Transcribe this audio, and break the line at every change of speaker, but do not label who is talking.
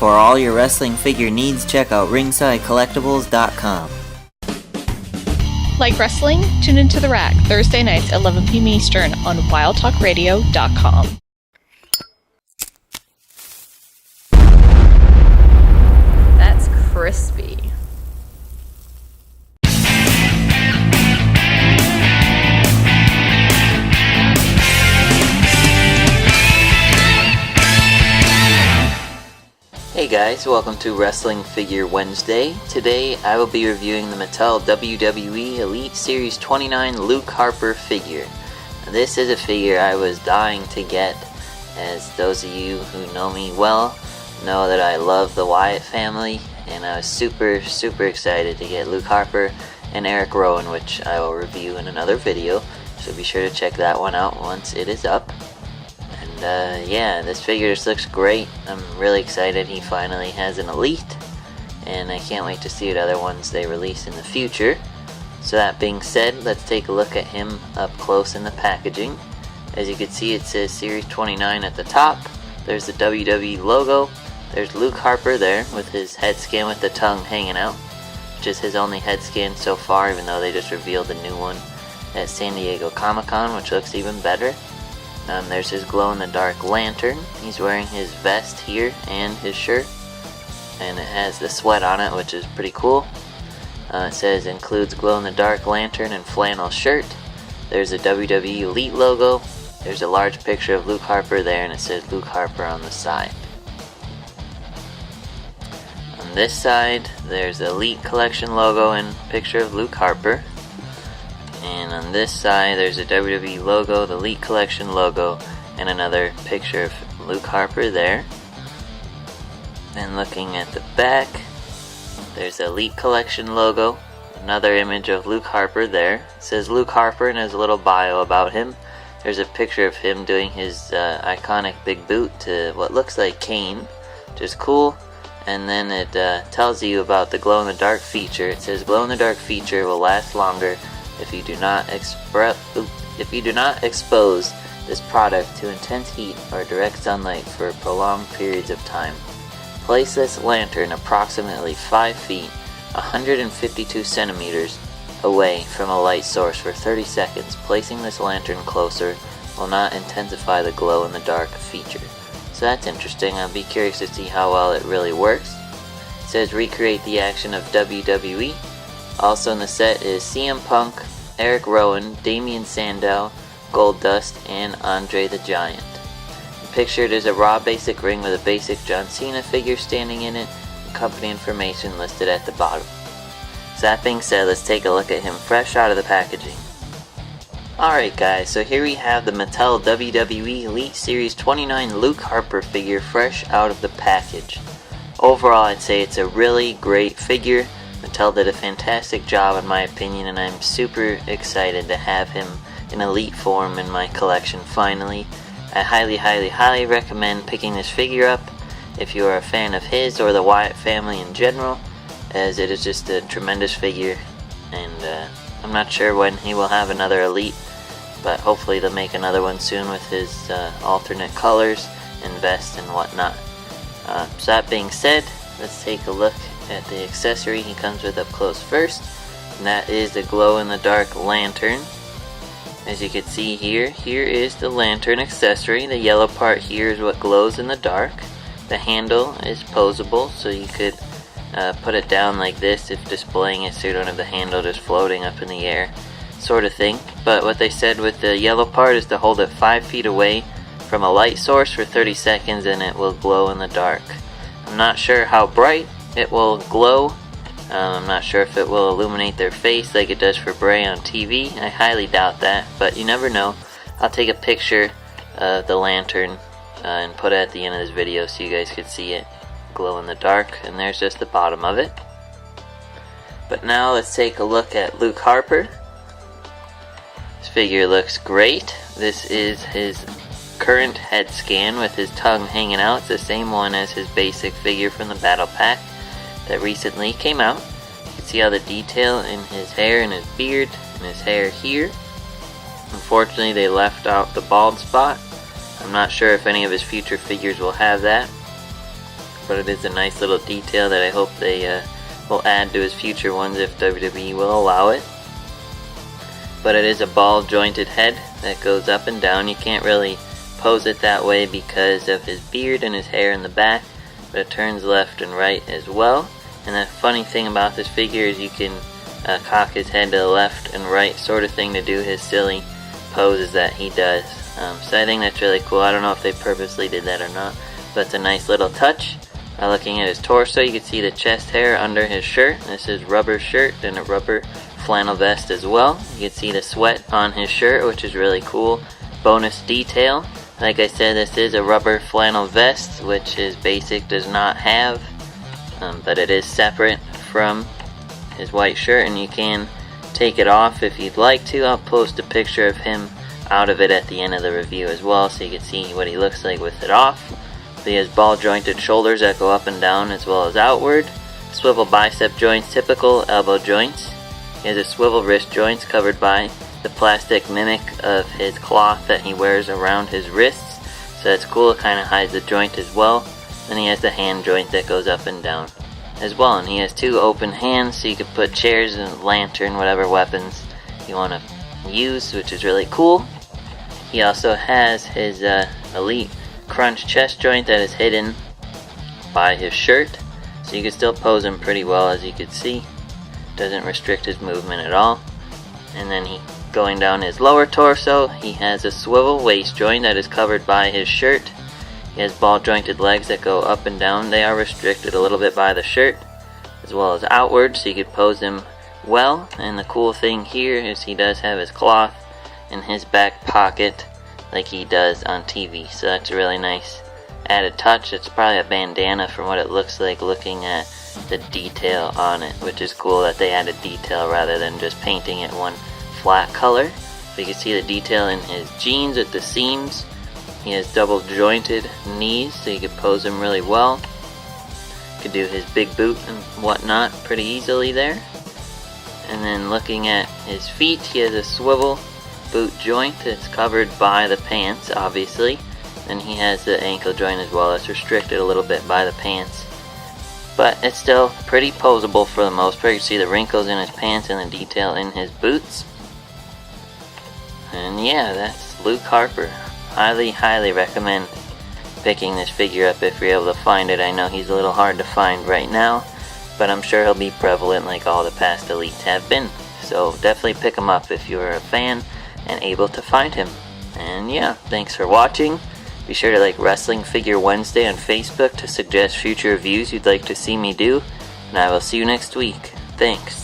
For all your wrestling figure needs, check out ringsidecollectibles.com.
Like wrestling? Tune into The Rack Thursday nights at 11 p.m. Eastern on wildtalkradio.com. That's crispy.
Hey guys, welcome to Wrestling Figure Wednesday. Today I will be reviewing the Mattel WWE Elite Series 29 Luke Harper figure. Now, this is a figure I was dying to get, as those of you who know me well know that I love the Wyatt family, and I was super excited to get Luke Harper and Eric Rowan, which I will review in another video, so be sure to check that one out once it is up. Yeah, this figure just looks great. I'm really excited he finally has an Elite, and I can't wait to see what other ones they release in the future. So that being said, let's take a look at him up close in the packaging. As you can see, it says Series 29 at the top. There's the WWE logo. There's Luke Harper there with his head scan with the tongue hanging out, which is his only head scan so far, even though they just revealed the new one at San Diego Comic-Con, which looks even better. There's his glow-in-the-dark lantern. He's wearing his vest here and his shirt, and it has the sweat on it, which is pretty cool. It says includes glow-in-the-dark lantern and flannel shirt. There's a WWE Elite logo. There's a large picture of Luke Harper there, and it says Luke Harper on the side. On this side, there's the Elite Collection logo and picture of Luke Harper. And on this side, there's a WWE logo, the Elite Collection logo, and another picture of Luke Harper there. Then looking at the back, there's the Elite Collection logo, another image of Luke Harper there. It says Luke Harper and has a little bio about him. There's a picture of him doing his iconic big boot to what looks like Kane, which is cool. And then it tells you about the glow-in-the-dark feature. It says glow-in-the-dark feature will last longer if you do not expose this product to intense heat or direct sunlight for prolonged periods of time. Place this lantern approximately 5 feet, 152 centimeters away from a light source for 30 seconds. Placing this lantern closer will not intensify the glow-in-the-dark feature. So that's interesting. I'll be curious to see how well it really works. It says recreate the action of WWE. Also in the set is CM Punk, Eric Rowan, Damian Sandow, Goldust, and Andre the Giant. Pictured is a raw basic ring with a basic John Cena figure standing in it, and company information listed at the bottom. So that being said, let's take a look at him fresh out of the packaging. Alright guys, so here we have the Mattel WWE Elite Series 29 Luke Harper figure fresh out of the package. Overall, I'd say it's a really great figure. Mattel did a fantastic job in my opinion, and I'm super excited to have him in Elite form in my collection finally. I highly recommend picking this figure up if you are a fan of his or the Wyatt family in general, as it is just a tremendous figure, and I'm not sure when he will have another Elite, but hopefully they'll make another one soon with his alternate colors and vest and whatnot. So that being said, let's take a look at the accessory he comes with up close first, and that is the glow-in-the-dark lantern. As you can see here is the lantern accessory. The yellow part here is what glows in the dark. The handle is posable, so you could put it down like this if displaying it, so you don't have the handle just floating up in the air, sort of thing. But what they said with the yellow part is to hold it 5 feet away from a light source for 30 seconds and it will glow in the dark. I'm not sure how bright it will glow. I'm not sure if it will illuminate their face like it does for Bray on TV. I highly doubt that, but you never know. I'll take a picture of the lantern and put it at the end of this video so you guys can see it glow in the dark, and there's just the bottom of it. But now let's take a look at Luke Harper. This figure looks great. This is his current head scan with his tongue hanging out. It's the same one as his basic figure from the Battle Pack that recently came out. You can see all the detail in his hair and his beard and his hair here. Unfortunately, they left out the bald spot. I'm not sure if any of his future figures will have that. but it is a nice little detail that I hope they will add to his future ones if WWE will allow it. But it is a ball jointed head that goes up and down. You can't really pose it that way because of his beard and his hair in the back, but it turns left and right as well. And the funny thing about this figure is you can cock his head to the left and right sort of thing to do his silly poses that he does. So I think that's really cool. I don't know if they purposely did that or not, but it's a nice little touch. Looking at his torso, you can see the chest hair under his shirt. This is rubber shirt and a rubber flannel vest as well. You can see the sweat on his shirt, which is really cool. Bonus detail. Like I said, this is a rubber flannel vest, which his basic does not have, but it is separate from his white shirt, and you can take it off if you'd like to. I'll post a picture of him out of it at the end of the review as well, so you can see what he looks like with it off. He has ball jointed shoulders that go up and down as well as outward. Swivel bicep joints, typical elbow joints. He has a swivel wrist joints covered by the plastic mimic of his cloth that he wears around his wrists. So that's cool, it kind of hides the joint as well. Then he has the hand joint that goes up and down as well. And he has two open hands, so you can put chairs and lantern, whatever weapons you want to use, which is really cool. He also has his elite crunch chest joint that is hidden by his shirt, so you can still pose him pretty well, as you can see. Doesn't restrict his movement at all. And then going down his lower torso, he has a swivel waist joint that is covered by his shirt. He has ball jointed legs that go up and down. They are restricted a little bit by the shirt as well as outward, so you could pose him well. And the cool thing here is he does have his cloth in his back pocket like he does on TV, so that's a really nice added touch. It's probably a bandana from what it looks like looking at the detail on it, which is cool that they added detail rather than just painting it one flat color. So you can see the detail in his jeans with the seams. He has double jointed knees, so you can pose him really well. You could do his big boot and whatnot pretty easily there. And then looking at his feet, he has a swivel boot joint that's covered by the pants, obviously. Then he has the ankle joint as well. It's restricted a little bit by the pants, but it's still pretty posable for the most part. You can see the wrinkles in his pants and the detail in his boots. And yeah, that's Luke Harper. Highly recommend picking this figure up if you're able to find it. I know he's a little hard to find right now, but I'm sure he'll be prevalent like all the past elites have been. So definitely pick him up if you're a fan and able to find him. And yeah, thanks for watching. Be sure to like Wrestling Figure Wednesday on Facebook to suggest future reviews you'd like to see me do, and I will see you next week. Thanks.